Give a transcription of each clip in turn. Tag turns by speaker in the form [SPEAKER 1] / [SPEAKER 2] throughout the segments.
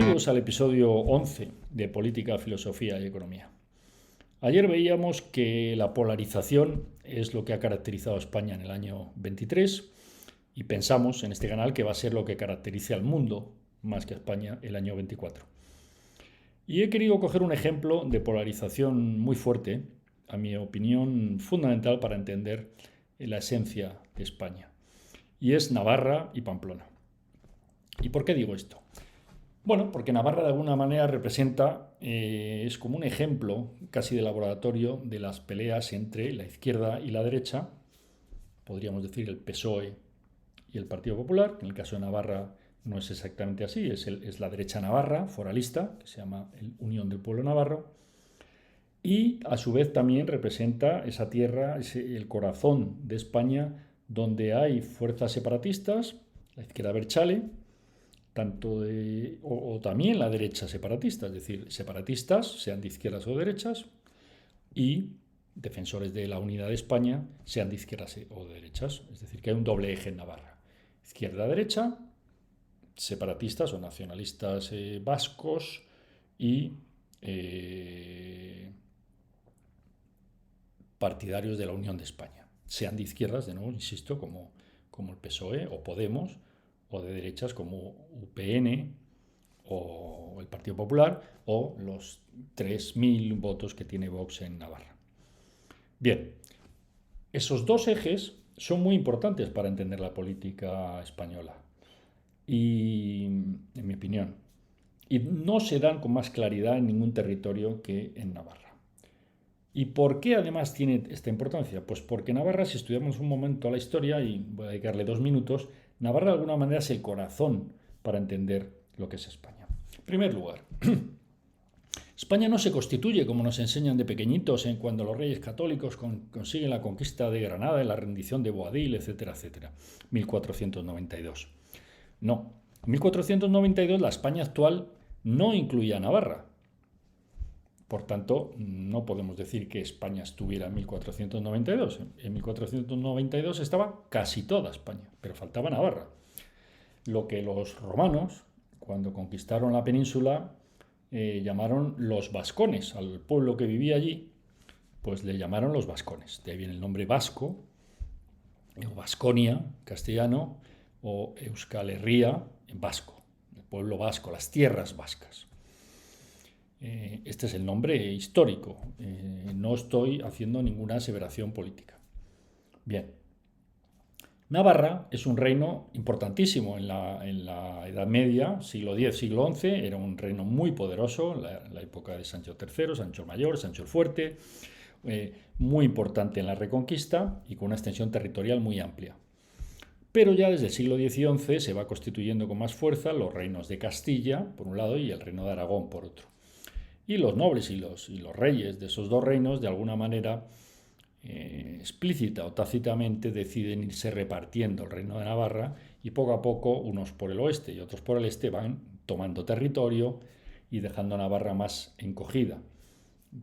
[SPEAKER 1] Bienvenidos al episodio 11 de Política, Filosofía y Economía. Ayer veíamos que la polarización es lo que ha caracterizado a España en el año 23 y pensamos en este canal que va a ser lo que caracterice al mundo más que a España el año 24. Y he querido coger un ejemplo de polarización muy fuerte, a mi opinión fundamental para entender la esencia de España, y es Navarra y Pamplona. ¿Y por qué digo esto? Bueno, porque Navarra de alguna manera representa, es como un ejemplo casi de laboratorio de las peleas entre la izquierda y la derecha, podríamos decir el PSOE y el Partido Popular, que en el caso de Navarra no es exactamente así, es la derecha navarra, foralista, que se llama Unión del Pueblo Navarro, y a su vez también representa esa tierra, el corazón de España, donde hay fuerzas separatistas, la izquierda abertzale, o también la derecha separatista, es decir, separatistas, sean de izquierdas o derechas, y defensores de la unidad de España, sean de izquierdas o de derechas. Es decir, que hay un doble eje en Navarra. Izquierda-derecha, separatistas o nacionalistas vascos y partidarios de la Unión de España. Sean de izquierdas, de nuevo, insisto, como el PSOE o Podemos, o de derechas como UPN o el Partido Popular o los 3.000 votos que tiene Vox en Navarra. Bien, esos dos ejes son muy importantes para entender la política española y, en mi opinión, y no se dan con más claridad en ningún territorio que en Navarra. ¿Y por qué además tiene esta importancia? Pues porque Navarra, si estudiamos un momento a la historia, y voy a dedicarle 2 minutos, Navarra de alguna manera es el corazón para entender lo que es España. En primer lugar, España no se constituye como nos enseñan de pequeñitos en cuando los reyes católicos consiguen la conquista de Granada, la rendición de Boabdil, etcétera, etcétera, 1492. No, en 1492 la España actual no incluía a Navarra. Por tanto, no podemos decir que España estuviera en 1492. En 1492 estaba casi toda España, pero faltaba Navarra. Lo que los romanos, cuando conquistaron la península, llamaron los vascones. Al pueblo que vivía allí, pues le llamaron los vascones. De ahí viene el nombre vasco, o Vasconia, castellano, o Euskal Herria, en vasco. El pueblo vasco, las tierras vascas. Este es el nombre histórico. No estoy haciendo ninguna aseveración política. Bien. Navarra es un reino importantísimo en la Edad Media, siglo X, siglo XI. Era un reino muy poderoso, la época de Sancho III, Sancho el Mayor, Sancho el Fuerte, muy importante en la Reconquista y con una extensión territorial muy amplia. Pero ya desde el siglo X y XI se va constituyendo con más fuerza los reinos de Castilla, por un lado, y el reino de Aragón, por otro. Y los nobles y los reyes de esos dos reinos, de alguna manera explícita o tácitamente, deciden irse repartiendo el reino de Navarra y poco a poco, unos por el oeste y otros por el este, van tomando territorio y dejando a Navarra más encogida.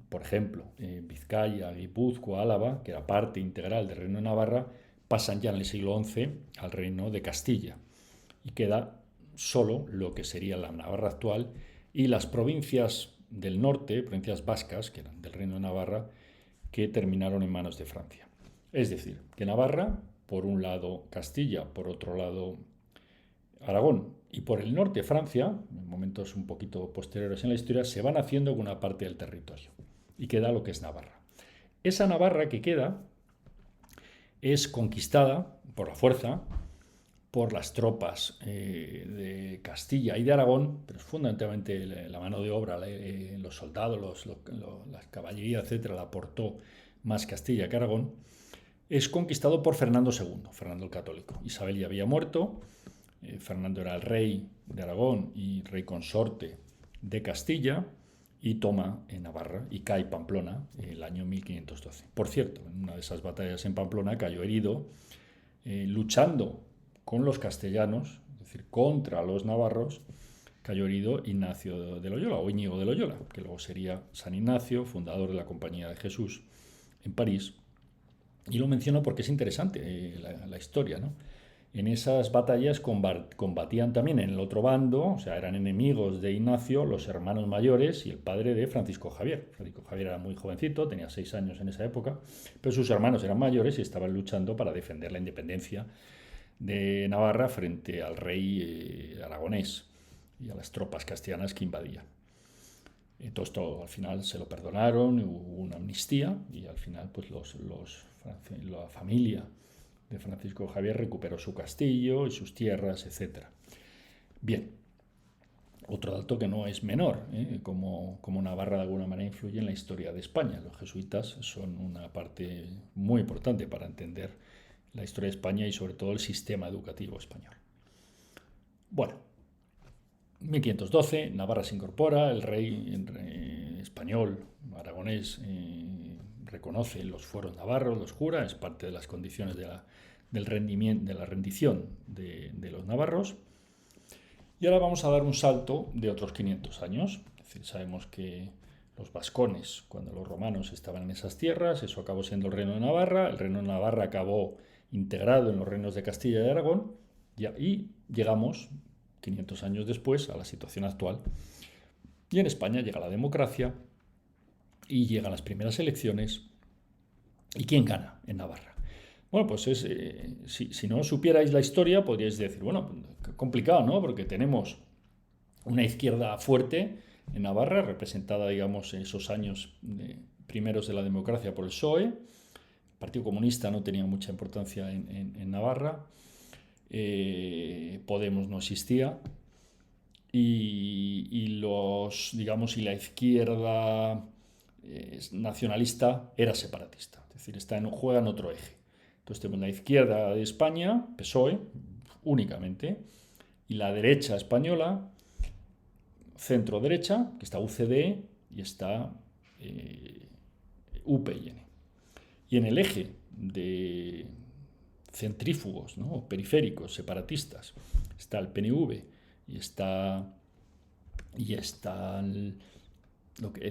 [SPEAKER 1] Por ejemplo, Vizcaya, Guipúzcoa, Álava, que era parte integral del reino de Navarra, pasan ya en el siglo XI al reino de Castilla y queda solo lo que sería la Navarra actual y las provincias del norte, provincias vascas, que eran del reino de Navarra, que terminaron en manos de Francia. Es decir, que Navarra, por un lado Castilla, por otro lado Aragón y por el norte Francia, en momentos un poquito posteriores en la historia, se van haciendo con una parte del territorio y queda lo que es Navarra. Esa Navarra que queda es conquistada por la fuerza, por las tropas de Castilla y de Aragón, pero fundamentalmente la mano de obra, los soldados, la caballería, etcétera, la aportó más Castilla que Aragón, es conquistado por Fernando II, Fernando el Católico. Isabel ya había muerto, Fernando era el rey de Aragón y rey consorte de Castilla, y toma en Navarra y cae Pamplona en el año 1512. Por cierto, en una de esas batallas en Pamplona cayó herido, luchando con los castellanos, es decir, contra los navarros, cayó herido Ignacio de Loyola, o Íñigo de Loyola, que luego sería San Ignacio, fundador de la Compañía de Jesús en París. Y lo menciono porque es interesante la historia, ¿no? en esas batallas combatían también en el otro bando, o sea, eran enemigos de Ignacio, los hermanos mayores y el padre de Francisco Javier. Francisco Javier era muy jovencito, tenía 6 años en esa época, pero sus hermanos eran mayores y estaban luchando para defender la independencia de Navarra frente al rey aragonés y a las tropas castellanas que invadían. Todo esto al final se lo perdonaron, hubo una amnistía y al final pues la familia de Francisco Javier recuperó su castillo y sus tierras, etc. Bien, otro dato que no es menor, como Navarra de alguna manera influye en la historia de España. Los jesuitas son una parte muy importante para entender la historia de España y sobre todo el sistema educativo español. Bueno, 1512, Navarra se incorpora, el rey español, aragonés, reconoce los fueros navarros, los jura, es parte de las condiciones de la rendición de los navarros. Y ahora vamos a dar un salto de otros 500 años. Es decir, sabemos que los vascones, cuando los romanos estaban en esas tierras, eso acabó siendo el reino de Navarra, el reino de Navarra acabó integrado en los reinos de Castilla y de Aragón, y llegamos 500 años después a la situación actual. Y en España llega la democracia y llegan las primeras elecciones. ¿Y quién gana en Navarra? Bueno, pues si no supierais la historia, podríais decir, bueno, complicado, ¿no? Porque tenemos una izquierda fuerte en Navarra, representada, digamos, en esos años primeros de la democracia por el PSOE. El Partido Comunista no tenía mucha importancia en Navarra. Podemos no existía. Y la izquierda nacionalista era separatista. Es decir, juega en otro eje. Entonces tenemos la izquierda de España, PSOE, únicamente, y la derecha española, centro-derecha, que está UCD y está UPyN. Y en el eje de centrífugos, ¿no? Periféricos, separatistas, está el PNV y está el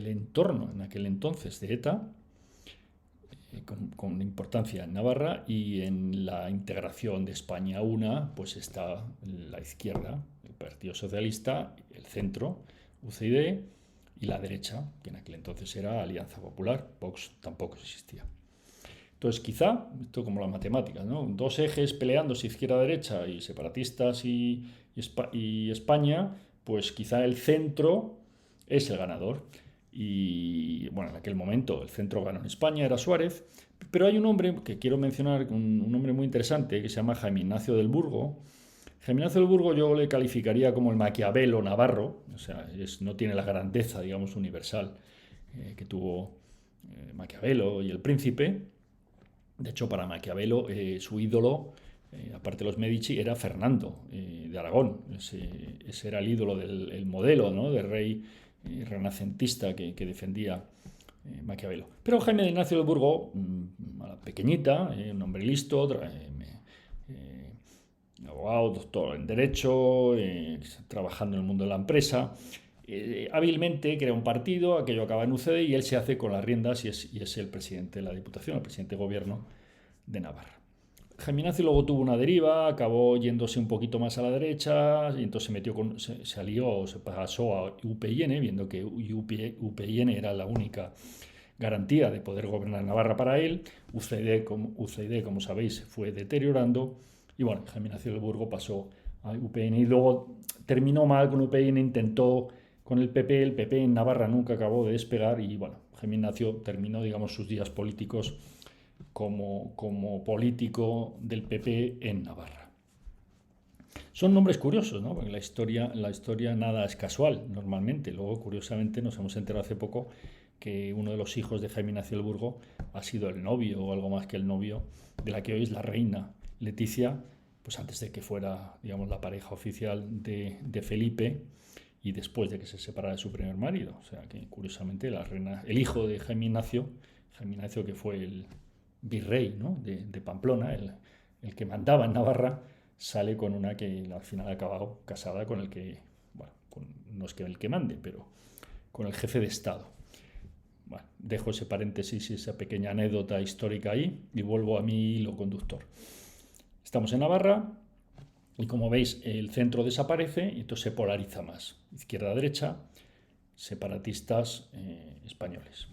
[SPEAKER 1] entorno en aquel entonces de ETA, con importancia en Navarra, y en la integración de España una, pues está la izquierda, el Partido Socialista, el centro, UCD, y la derecha, que en aquel entonces era Alianza Popular. Vox tampoco existía. Entonces, quizá, esto como las matemáticas, ¿no? Dos ejes peleándose, izquierda-derecha, y separatistas y España, pues quizá el centro es el ganador. Y bueno, en aquel momento el centro ganó en España, era Suárez, pero hay un hombre que quiero mencionar, un hombre muy interesante, que se llama Jaime Ignacio del Burgo. Jaime Ignacio del Burgo yo le calificaría como el Maquiavelo navarro, o sea, no tiene la grandeza, digamos, universal que tuvo Maquiavelo y el Príncipe. De hecho, para Maquiavelo, su ídolo, aparte de los Medici, era Fernando de Aragón. Ese era el ídolo el modelo, ¿no?, de rey renacentista que defendía Maquiavelo. Pero Jaime de Ignacio del Burgo, pequeñita, un hombre listo, abogado, doctor en Derecho, trabajando en el mundo de la empresa, hábilmente crea un partido, aquello acaba en UCD y él se hace con las riendas y es el presidente de la Diputación, el presidente de Gobierno de Navarra. Jaime Ignacio luego tuvo una deriva, acabó yéndose un poquito más a la derecha y entonces se pasó a UPyN, viendo que UPyN era la única garantía de poder gobernar Navarra para él. UCD, como sabéis, fue deteriorando y bueno, Jaime Ignacio del Burgo pasó a UPyN y luego terminó mal con UPyN, intentó con el PP en Navarra nunca acabó de despegar y bueno, Jaime Ignacio terminó, digamos, sus días políticos como político del PP en Navarra. Son nombres curiosos, ¿no? Porque la historia nada es casual, normalmente. Luego, curiosamente, nos hemos enterado hace poco que uno de los hijos de Jaime Ignacio del Burgo ha sido el novio, o algo más que el novio, de la que hoy es la reina Leticia, pues antes de que fuera, digamos, la pareja oficial de Felipe y después de que se separara de su primer marido. O sea que, curiosamente, el hijo de Jaime Ignacio que fue el virrey, ¿no?, de Pamplona, el que mandaba en Navarra, sale con una que al final ha acabado casada con el que, bueno, no es que el que mande, pero con el jefe de Estado. Bueno, dejo ese paréntesis y esa pequeña anécdota histórica ahí y vuelvo a mi hilo conductor. Estamos en Navarra, Y como veis, el centro desaparece y entonces se polariza más. Izquierda-derecha, separatistas españoles.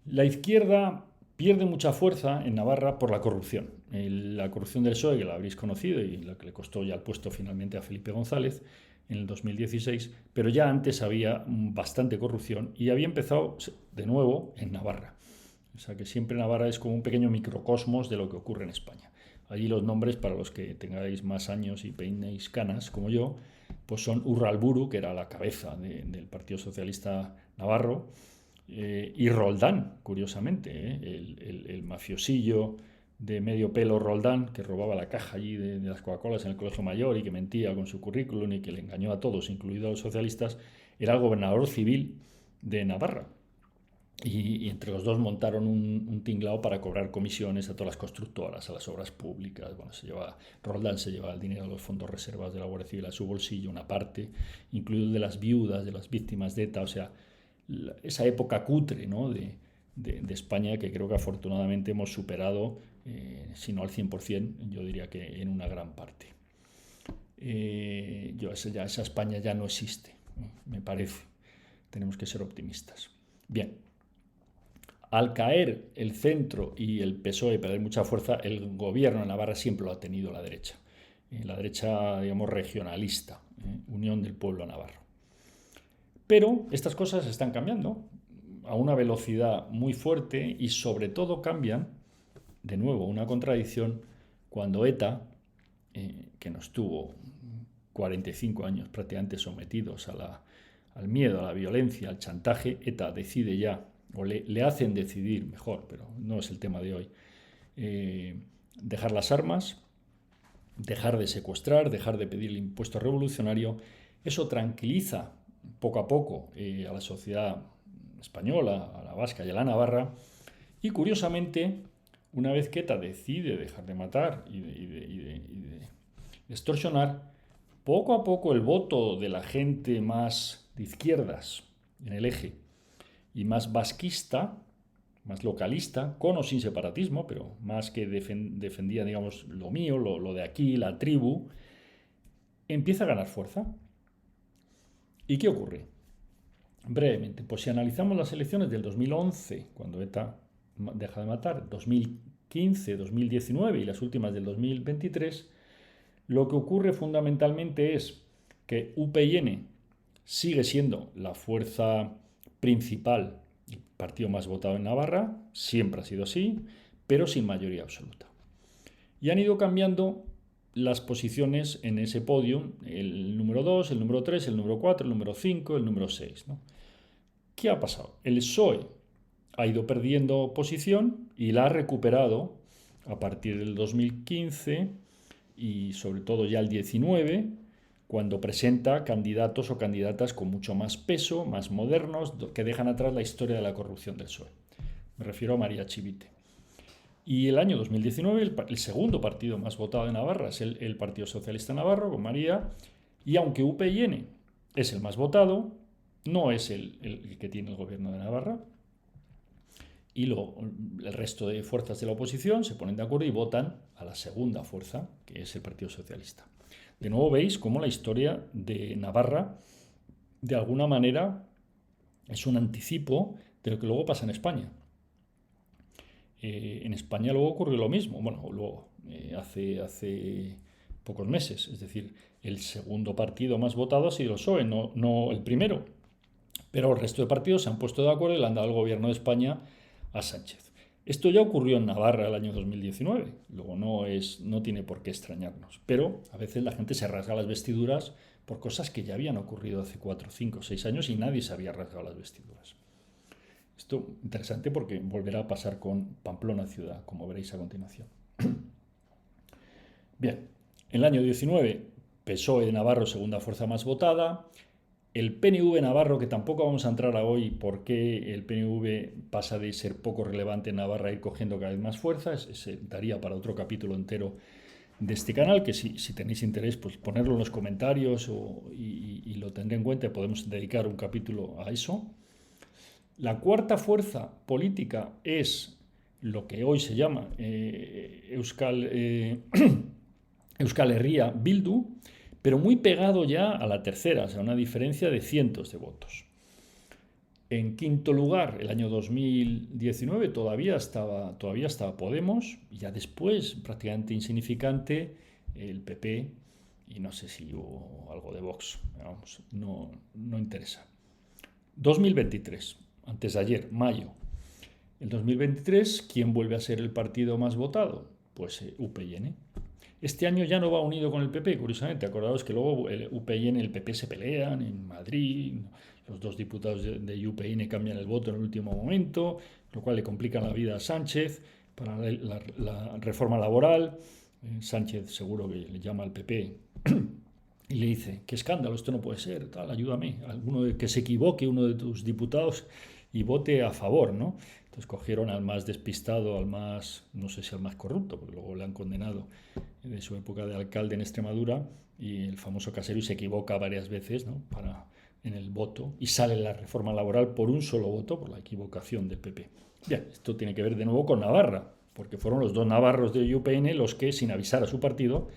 [SPEAKER 1] La izquierda pierde mucha fuerza en Navarra por la corrupción. La corrupción del PSOE, que la habréis conocido y la que le costó ya el puesto finalmente a Felipe González en el 2016, pero ya antes había bastante corrupción y había empezado de nuevo en Navarra. O sea que siempre Navarra es como un pequeño microcosmos de lo que ocurre en España. Allí los nombres, para los que tengáis más años y peinéis canas como yo, pues son Urralburu, que era la cabeza del Partido Socialista Navarro, y Roldán, curiosamente, el mafiosillo de medio pelo Roldán, que robaba la caja allí de las Coca-Colas en el Colegio Mayor y que mentía con su currículum y que le engañó a todos, incluidos a los socialistas, era el gobernador civil de Navarra. Y entre los dos montaron un tinglao para cobrar comisiones a todas las constructoras, a las obras públicas. Bueno, Roldán se llevaba el dinero de los fondos reservados de la Guardia Civil a su bolsillo, una parte, incluido el de las viudas, de las víctimas de ETA. O sea, esa época cutre, ¿no?, de España, que creo que afortunadamente hemos superado, si no al 100%, yo diría que en una gran parte. Esa España ya no existe, me parece. Tenemos que ser optimistas. Bien. Al caer el centro y el PSOE perder mucha fuerza, el gobierno en Navarra siempre lo ha tenido la derecha, digamos, regionalista, Unión del Pueblo Navarro. Pero estas cosas están cambiando a una velocidad muy fuerte y sobre todo cambian, de nuevo, una contradicción, cuando ETA, que nos tuvo 45 años prácticamente sometidos al miedo, a la violencia, al chantaje, ETA decide ya, o le hacen decidir, mejor, pero no es el tema de hoy, dejar las armas, dejar de secuestrar, dejar de pedir el impuesto revolucionario. Eso tranquiliza poco a poco a la sociedad española, a la vasca y a la navarra. Y curiosamente, una vez que ETA decide dejar de matar y de extorsionar, poco a poco el voto de la gente más de izquierdas en el eje y más vasquista, más localista, con o sin separatismo, pero más que defendía, digamos, lo mío, lo de aquí, la tribu, empieza a ganar fuerza. ¿Y qué ocurre? Brevemente, pues si analizamos las elecciones del 2011, cuando ETA deja de matar, 2015, 2019 y las últimas del 2023, lo que ocurre fundamentalmente es que UPyN sigue siendo la fuerza principal, el partido más votado en Navarra, siempre ha sido así, pero sin mayoría absoluta. Y han ido cambiando las posiciones en ese podio, el número 2, el número 3, el número 4, el número 5, el número 6, ¿no? ¿Qué ha pasado? El PSOE ha ido perdiendo posición y la ha recuperado a partir del 2015 y sobre todo ya el 19, cuando presenta candidatos o candidatas con mucho más peso, más modernos, que dejan atrás la historia de la corrupción del PSOE. Me refiero a María Chivite. Y el año 2019, el segundo partido más votado de Navarra es el Partido Socialista Navarro, con María, y aunque UPyN es el más votado, no es el que tiene el gobierno de Navarra, y el resto de fuerzas de la oposición se ponen de acuerdo y votan a la segunda fuerza, que es el Partido Socialista. De nuevo veis cómo la historia de Navarra, de alguna manera, es un anticipo de lo que luego pasa en España. En España luego ocurrió lo mismo, hace pocos meses, es decir, el segundo partido más votado ha sido el PSOE, no el primero, pero el resto de partidos se han puesto de acuerdo y le han dado al gobierno de España a Sánchez. Esto ya ocurrió en Navarra el año 2019, luego no tiene por qué extrañarnos, pero a veces la gente se rasga las vestiduras por cosas que ya habían ocurrido hace 4, 5, 6 años y nadie se había rasgado las vestiduras. Esto es interesante porque volverá a pasar con Pamplona ciudad, como veréis a continuación. Bien, en el año 19, PSOE de Navarro, segunda fuerza más votada. El PNV Navarro, que tampoco vamos a entrar a hoy por qué el PNV pasa de ser poco relevante en Navarra a ir cogiendo cada vez más fuerza, se daría para otro capítulo entero de este canal, que si tenéis interés, pues ponerlo en los comentarios y lo tendré en cuenta y podemos dedicar un capítulo a eso. La cuarta fuerza política es lo que hoy se llama Euskal Euskal Herria Bildu, pero muy pegado ya a la tercera, o sea, una diferencia de cientos de votos. En quinto lugar, el año 2019 todavía estaba Podemos, y ya después, prácticamente insignificante, el PP, y no sé si hubo algo de Vox, vamos, no interesa. 2023, antes de ayer, mayo. El 2023, ¿quién vuelve a ser el partido más votado? Pues UPyN. Este año ya no va unido con el PP, curiosamente. Acordaos que luego el UPyN y el PP se pelean en Madrid, los dos diputados de UPyN cambian el voto en el último momento, lo cual le complica la vida a Sánchez para la reforma laboral. Sánchez seguro que le llama al PP y le dice, qué escándalo, esto no puede ser, tal, ayúdame, que se equivoque uno de tus diputados y vote a favor, ¿no? Entonces cogieron al más despistado, al más, no sé si al más corrupto, porque luego le han condenado de su época de alcalde en Extremadura, y el famoso Casero, y se equivoca varias veces, ¿no? En el voto, y sale la reforma laboral por un solo voto, por la equivocación del PP. Bien, esto tiene que ver de nuevo con Navarra, porque fueron los dos navarros de UPyN los que, sin avisar a su partido,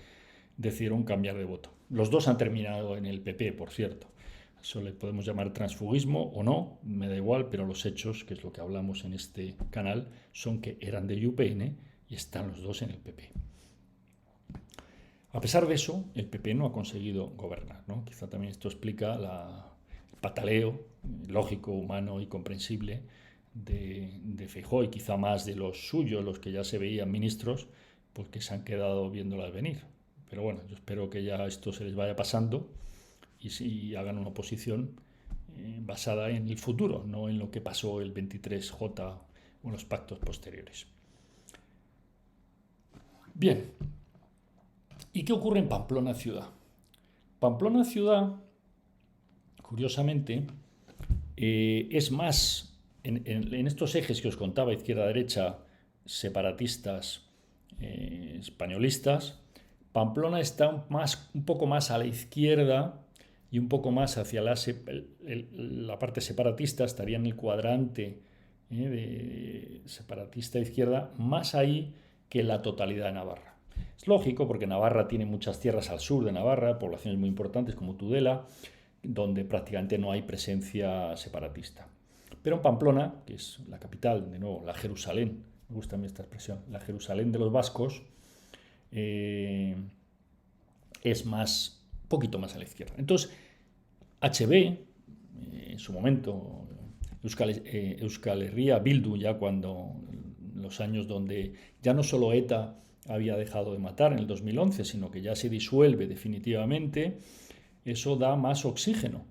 [SPEAKER 1] decidieron cambiar de voto. Los dos han terminado en el PP, por cierto. Eso le podemos llamar transfugismo o no, me da igual, pero los hechos, que es lo que hablamos en este canal, son que eran de UPyN y están los dos en el PP. A pesar de eso, el PP no ha conseguido gobernar, ¿no? Quizá también esto explica el pataleo lógico, humano y comprensible de Feijóo, y quizá más de los suyos, los que ya se veían ministros, porque se han quedado viéndolas venir. Pero bueno, yo espero que ya esto se les vaya pasando y hagan una oposición basada en el futuro, no en lo que pasó el 23J o en los pactos posteriores. Bien, ¿y qué ocurre en Pamplona ciudad? Pamplona ciudad, curiosamente, es más, en estos ejes que os contaba, izquierda-derecha, separatistas, españolistas, Pamplona está un poco más a la izquierda y un poco más hacia la parte separatista, estaría en el cuadrante de separatista izquierda, más ahí que la totalidad de Navarra. Es lógico porque Navarra tiene muchas tierras al sur de Navarra, poblaciones muy importantes como Tudela, donde prácticamente no hay presencia separatista. Pero en Pamplona, que es la capital, de nuevo, la Jerusalén, me gusta a mí esta expresión, la Jerusalén de los vascos, es un poquito más a la izquierda. Entonces, HB, en su momento, Euskal Herria Bildu, ya cuando los años donde ya no solo ETA había dejado de matar en el 2011, sino que ya se disuelve definitivamente, eso da más oxígeno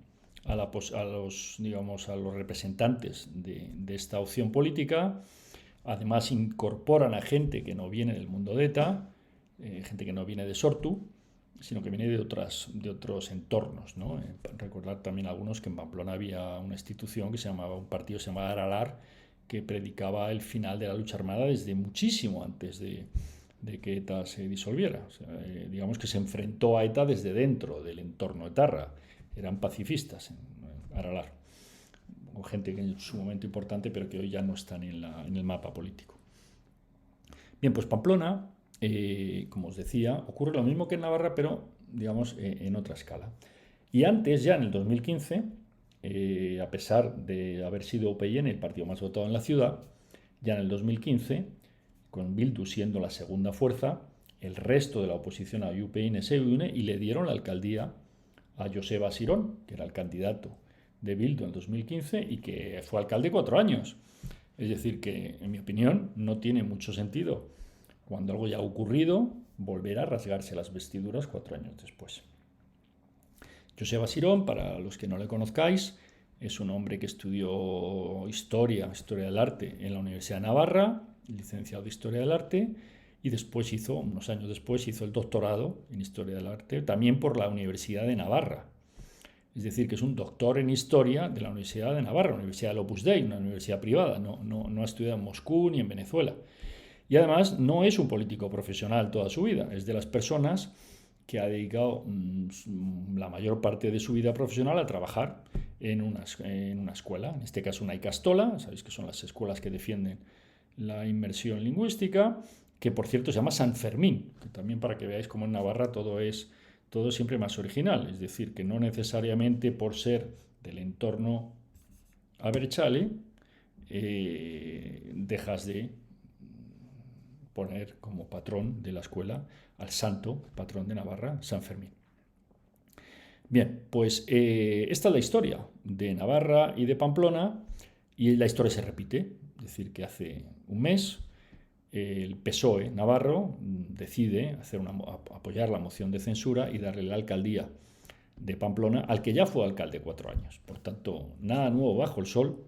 [SPEAKER 1] a los representantes de esta opción política. Además incorporan a gente que no viene del mundo de ETA, gente que no viene de Sortu, sino que viene de otros entornos, ¿no? Recordar también algunos que en Pamplona había una institución un partido que se llamaba Aralar, que predicaba el final de la lucha armada desde muchísimo antes de que ETA se disolviera. O sea, digamos que se enfrentó a ETA desde dentro del entorno etarra. Eran pacifistas en Aralar, o gente que en su momento importante, pero que hoy ya no están en el mapa político. Bien, pues Pamplona, como os decía, ocurre lo mismo que en Navarra, pero digamos en otra escala. Y antes, ya en el 2015, a pesar de haber sido UPyN el partido más votado en la ciudad, ya en el 2015, con Bildu siendo la segunda fuerza, el resto de la oposición a UPyN se une y le dieron la alcaldía a Joseba Sirón, que era el candidato de Bildu en el 2015 y que fue alcalde 4 años. Es decir, que, en mi opinión, no tiene mucho sentido, cuando algo ya ha ocurrido, volver a rasgarse las vestiduras 4 años después. Joseba Sirón, para los que no le conozcáis, es un hombre que estudió historia del arte en la Universidad de Navarra, licenciado de Historia del Arte, y después unos años después, hizo el doctorado en Historia del Arte, también por la Universidad de Navarra. Es decir, que es un doctor en Historia de la Universidad de Navarra, la Universidad del Opus Dei, una universidad privada, no ha estudiado en Moscú ni en Venezuela. Y además no es un político profesional toda su vida, es de las personas que ha dedicado la mayor parte de su vida profesional a trabajar en una escuela, en este caso una Ikastola, sabéis que son las escuelas que defienden la inmersión lingüística, que por cierto se llama San Fermín, que también para que veáis cómo en Navarra todo es siempre más original, es decir, que no necesariamente por ser del entorno abertzale dejas de poner como patrón de la escuela al santo patrón de Navarra, San Fermín. Bien, pues esta es la historia de Navarra y de Pamplona, y la historia se repite, es decir, que hace un mes el PSOE navarro decide apoyar la moción de censura y darle la alcaldía de Pamplona al que ya fue alcalde 4 años. Por tanto, nada nuevo bajo el sol.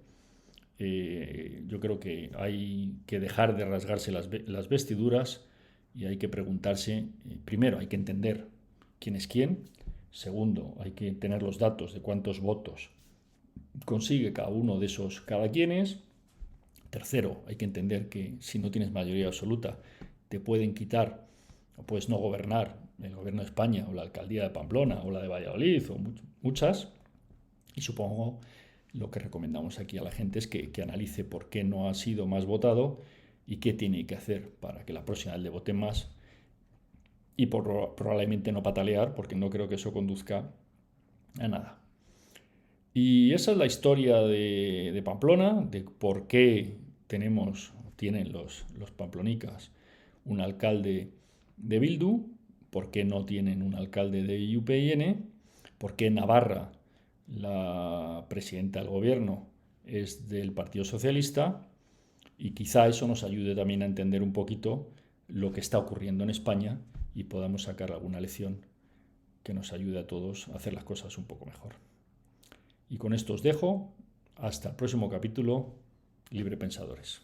[SPEAKER 1] Yo creo que hay que dejar de rasgarse las vestiduras y hay que preguntarse, primero hay que entender quién es quién, segundo hay que tener los datos de cuántos votos consigue cada uno de esos cada quienes, tercero hay que entender que si no tienes mayoría absoluta te pueden quitar o puedes no gobernar el gobierno de España o la alcaldía de Pamplona o la de Valladolid o muchas, y supongo lo que recomendamos aquí a la gente es que analice por qué no ha sido más votado y qué tiene que hacer para que la próxima vez le voten más y probablemente no patalear, porque no creo que eso conduzca a nada. Y esa es la historia de Pamplona, de por qué tienen los pamplonicas un alcalde de Bildu, por qué no tienen un alcalde de UPyN, por qué Navarra, la presidenta del gobierno, es del Partido Socialista, y quizá eso nos ayude también a entender un poquito lo que está ocurriendo en España y podamos sacar alguna lección que nos ayude a todos a hacer las cosas un poco mejor. Y con esto os dejo. Hasta el próximo capítulo, Libre Pensadores.